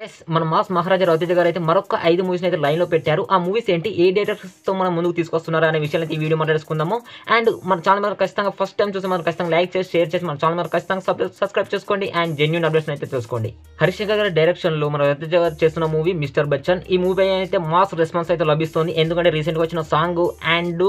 Yes. మన mass మహారాజా రవితేజ గారైతే మరొక 5 మూవీస్‌ని అయితే లైన్‌లో పెట్టారు. ఆ మూవీస్ ఏంటి? ఏ డైరెక్టర్స్‌తో మనం ముందుకు తీసుకొస్తున్నారు అనే విషయాలైతే ఈ వీడియో మాట్లాడేసుకుందాము. అండ్ మన ఛానెల్ మాత్రం ఖచ్చితంగా ఫస్ట్ టైమ్ చూస్తే మాత్రం ఖచ్చితంగా లైక్ చేసి, షేర్ చేసి మన ఛానెల్ మాత్రం ఖచ్చితంగా సబ్స్క్రైబ్ చేసుకోండి. అండ్ జెన్యూన్ అప్డేట్స్‌ని అయితే తెలుసుకోండి. హరీష్ శంకర్ గారి డైరెక్షన్‌లో మన రవితేజ గారు చేస్తున్న మూవీ 'మిస్టర్ బచ్చన్'. ఈ మూవీ అయితే మాస్ రెస్పాన్స్ అయితే లభిస్తుంది. ఎందుకంటే రీసెంట్‌గా వచ్చిన సాంగ్ అండ్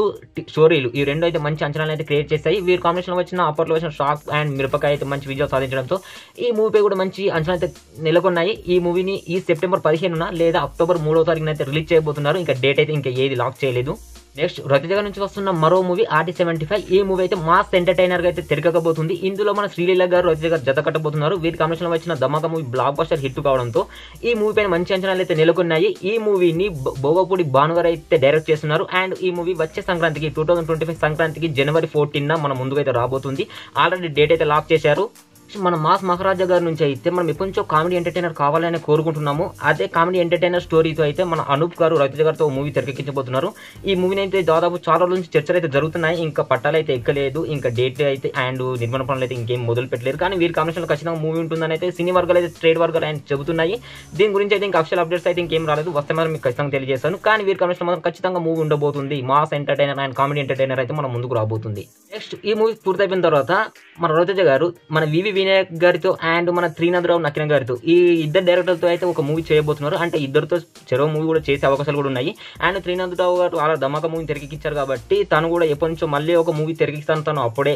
స్టోరీలు ఈ 2 అయితే మంచి అంచనాలను అయితే క్రియేట్ చేశాయి. వీరి కాంబినేషన్‌లో వచ్చిన అప్పట్లో వచ్చిన 'షాక్' అండ్ 'మిరపకాయ' అయితే మంచి విజయాలు సాధించడంతో ఈ మూవీపై కూడా మంచి అంచనాలు అయితే నెలకొన్నాయి. ఈ మూవీని ఈ సెప్టెంబర్ 15న లేదా అక్టోబర్ 3వ తారీఖున అయితే రిలీజ్ చేయబోతున్నారు. ఇంకా డేట్ అయితే ఇంకా ఏది లాక్ చేయలేదు. నెక్స్ట్ రవితేజ గారి నుంచి వస్తున్న మరో మూవీ 'ఆర్టీ-75'. ఈ మూవీ అయితే మాస్ ఎంటర్‌టైనర్ గా అయితే తెరకెక్కబోతుంది. ఇందులో మన శ్రీలీల గారు రవితేజ గారు జత కట్టబోతున్నారు. వీరి కాంబినేషన్‌లో వచ్చిన 'ధమాకా' మూవీ బ్లాక్ బస్టర్ హిట్ కావడంతో ఈ మూవీ పైన మంచి అంచనాలు అయితే నెలకొన్నాయి. ఈ మూవీని భోగపూడి భాను గారు అయితే డైరెక్ట్ చేస్తున్నారు. అండ్ ఈ మూవీ వచ్చే సంక్రాంతికి 2025 సంక్రాంతికి జనవరి 14న మన ముందుకైతే రాబోతుంది. ఆల్రెడీ డేట్ అయితే లాక్ చేశారు. మన మాస్ మహారాజా గారి నుంచి అయితే మనం ఎప్పటి నుంచో కామెడీ ఎంటర్‌టైనర్ కావాలని కోరుకుంటున్నాము. అదే కామెడీ ఎంటర్‌టైనర్ స్టోరీతో అయితే మన అనూప్ గారు రవితేజ గారితో మూవీ తెరకెక్కించబోతున్నారు. ఈ మూవీని అయితే దాదాపు చాలా రోజుల నుంచి చర్చలు అయితే జరుగుతున్నాయి. ఇంకా పట్టాలు అయితే ఎక్కలేదు. ఇంకా డేట్ అయితే అండ్ నిర్మాణ పనులు అయితే ఇంకేం మొదలు పెట్టలేదు. కానీ వీరి కాంబినేషన్‌లో ఖచ్చితంగా మూవీ ఉంటుందని అయితే సినీ వర్గాలు అయితే ట్రేడ్ వర్గాలు ఆయన చెబుతున్నాయి. దీని గురించి అయితే ఇంకా అఫీషియల్ అప్డేట్స్ అయితే ఇంకేం రాలేదు. వస్తే మాత్రం మీకు ఖచ్చితంగా తెలియజేస్తాను. కానీ వీరి కాంబినేషన్‌లో మాత్రం ఖచ్చితంగా మూవీ ఉండబోతుంది. Mass entertainer and comedy entertainer అయితే మన ముందుకు రాబోతుంది. నెక్స్ట్ ఈ మూవీ పూర్తయిపోయిన తర్వాత మన రవితేజ గారు మన వివి వినాయక్ గారితో అండ్ మన త్రినాథరావు నక్కిన గారితో ఈ ఇద్దరు డైరెక్టర్లతో అయితే ఒక మూవీ చేయబోతున్నారు. అంటే ఇద్దరితో చెరో మూవీ కూడా చేసే అవకాశాలు కూడా ఉన్నాయి. అండ్ త్రినాథరావు గారు అలా ధమాకా మూవీ తెరకెక్కించారు కాబట్టి తను కూడా ఎప్పటి నుంచో మళ్ళీ ఒక మూవీ తెరకెక్కిస్తాను తను అప్పుడే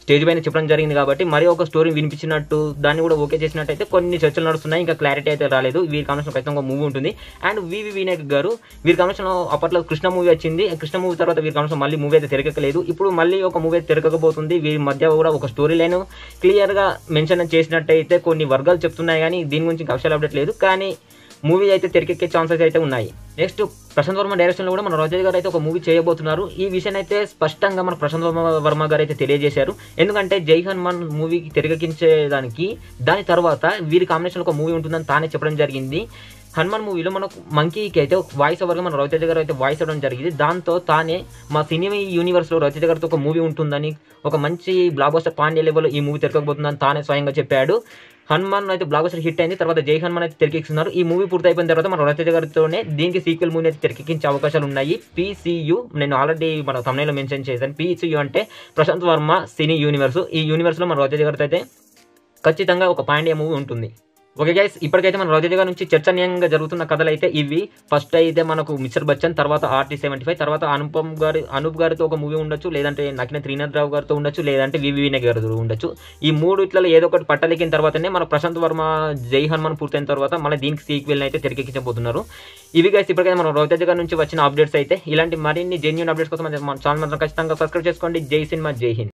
స్టేజ్ పైన చెప్పడం జరిగింది. కాబట్టి మరి ఒక స్టోరీ వినిపించినట్టు దాన్ని కూడా ఓకే చేసినట్టయితే కొన్ని చర్చలు నడుస్తున్నాయి. ఇంకా క్లారిటీ అయితే రాలేదు. వీరి కాంబినేషన్ ఖచ్చితంగా మూవీ ఉంటుంది. అండ్ వివి వినాయక్ గారు వీరి కాంబినేషన్ అప్పట్లో కృష్ణ మూవీ వచ్చింది. కృష్ణ మూవీ తర్వాత వీరి కాంబినేషన్ మళ్ళీ మూవీ అయితే తెరకెక్కలేదు. ఇప్పుడు మళ్ళీ ఒక మూవీ అయితే తెరకెక్కబోతుంది. వీరి మధ్య కూడా ఒక స్టోరీ లైన్ క్లియర్ గా మెన్షన్ చేసినట్టయితే కొన్ని వర్గాలు చెప్తున్నాయి. కానీ దీని గురించి ఇంకా అఫీషియల్ అప్డేట్ లేదు. కానీ మూవీ అయితే తెరకెక్కే ఛాన్సెస్ అయితే ఉన్నాయి. నెక్స్ట్ ప్రశాంత్ వర్మ డైరెక్షన్లో కూడా మన రవితేజ గారు అయితే ఒక మూవీ చేయబోతున్నారు. ఈ విషయాన్ని అయితే స్పష్టంగా మన ప్రశాంత్ వర్మ గారు అయితే తెలియజేశారు. ఎందుకంటే జై హనుమాన్ మూవీకి తెరకెక్కించేదానికి దాని తర్వాత వీరి కాంబినేషన్లో ఒక మూవీ ఉంటుందని తానే చెప్పడం జరిగింది. హనుమాన్ మూవీలో మనకు మంకీకి అయితే వాయిస్ ఓవర్గా మన రవితేజ గారు అయితే వాయిస్ ఇవ్వడం జరిగింది. దాంతో తానే మా సినిమా యూనివర్స్లో రవితేజ గారితో ఒక మూవీ ఉంటుందని, ఒక మంచి బ్లాక్ బస్టర్ పాండ్య లెవెల్లో ఈ మూవీ తెరకెక్కబోతుందని తానే స్వయంగా చెప్పాడు. హనుమాన్ అయితే బ్లాక్ బస్టర్ హిట్ అయింది. తర్వాత జై హనుమాన్ అయితే తెరకెక్కిస్తున్నారు. ఈ మూవీ పూర్తి అయిపోయిన తర్వాత మన రవితేజ గారితోనే దీనికి సీక్వెల్ మూవీ అయితే తెరకెక్కించే అవకాశాలు ఉన్నాయి. PCU నేను ఆల్రెడీ మన thumbnail లో మెన్షన్ చేశాను. PCU అంటే ప్రశాంత్ వర్మ సినీ యూనివర్స్. ఈ యూనివర్స్లో మన రవితేజ గారితో అయితే ఖచ్చితంగా ఒక పాండ్య మూవీ ఉంటుంది. ఓకే గైస్, ఇప్పటికైతే మన రవితేజ గారి నుంచి చర్చనీయంగా జరుగుతున్న కథలు అయితే ఇవి. ఫస్ట్ అయితే మనకు మిస్టర్ బచ్చన్, తర్వాత ఆర్టీ-75, తర్వాత అనూప్ గారితో ఒక మూవీ ఉండొచ్చు, లేదంటే నకిన త్రినాథరావు గారితో ఉండొచ్చు, లేదంటే వివి వినాయక్ గారితో ఉండొచ్చు. ఈ మూడిట్లలో ఏదో ఒకటి పట్టలెక్కిన తర్వాతనే మన ప్రశాంత్ వర్మ జై హనుమాన్ పూర్తయిన తర్వాత మళ్ళీ దీనికి సీక్వెల్ అయితే తెరకెక్కించబోతున్నారు. ఇవి గైస్ ఇప్పటికైతే మన రవితేజ గారి నుంచి వచ్చిన అప్డేట్స్ అయితే. ఇలాంటి మరిన్ని జెన్యూన్ అప్డేట్స్ కోసం మన ఛానల్ మాత్రం ఖచ్చితంగా సబ్స్క్రైబ్ చేసుకోండి. జై సినిమా, జై హింద్.